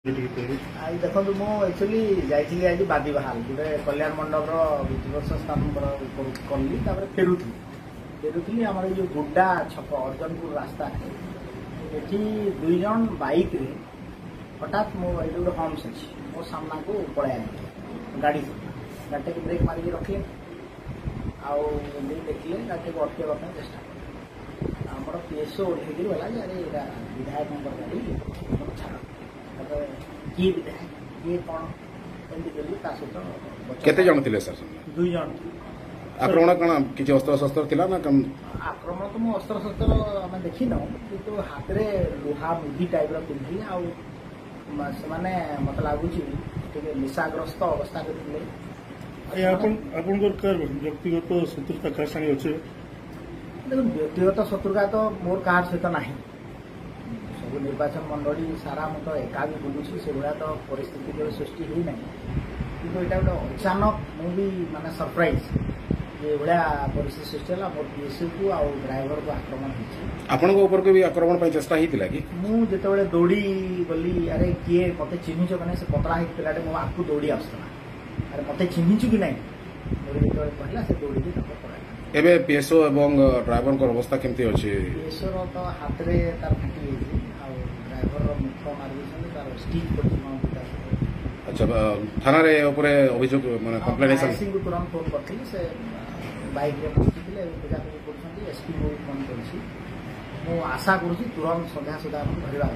देखो मुझे जाइली आज बादी बहाल गोटे कल्याण मंडप विधिवर्ष स्थापन कली फेरुली आम जो गुड्डा छक अर्जनपुर रास्ता ये दुई जन बाइक रे हठात मो ये गोटे हम्स अच्छी मो सामना को पड़े गाड़ी गाड़ी को ब्रेक मारिक रखिए आउ देखिए गाड़ी को अटक चेष्टा आमर पीएसओ ओल्ल गला अरे विधायक गाड़ी छाड़ किए विधायक किए कौन केते जन थिले सर? दुई जन। आक्रमण कौन किसी अस्त्र शस्त्र थिला ना कम? आक्रमण तो मु अस्त्र शस्त्र आम देखी न कि हाथ में लुहा मुदी टाइप पिंधि आने मत लगुच निशाग्रस्त अवस्था व्यक्तिगत शत्रुता क्या संगे अच्छे? देखो व्यक्तिगत शत्रुता तो मोर कहार सहित ना सब निर्वाचन मंडली सारा मुझे तो एका भी बुलूची से भाया तो परिस्थिति केवल सृष्टि ही ना कि यहाँ गोटे अचानक मुझे माने सरप्राइज ये भाया परिस्थिति सृष्टि है मोर पीएसयू को आउ ड्राइवर को आक्रमण होपर को भी आक्रमण चेष्टा होता कि मुझे दौड़ी गली अरे किए मत चिन्हिच मैंने से पतला ही पिलाटे मो आगू दौड़ी आसला अरे मत चिन्हिचु कि नहीं मोर कहला से दौड़ी एबे पीएसओ एवं ड्राइवर अवस्था केमती अच्छी? पीएसओ तो हाथ में तार फाटी ड्राइवर मुख मारी तार स्टिच कर। अच्छा थाना रे ऊपर अभियोग माने कंप्लेंट को तुरंत फोन करथिले से बाइक रे पहुंचीले खोजाखोजी करछन्ती एसपी को फोन करछि मु आशा करूछि तुरंत संध्या सुधा धरिबा।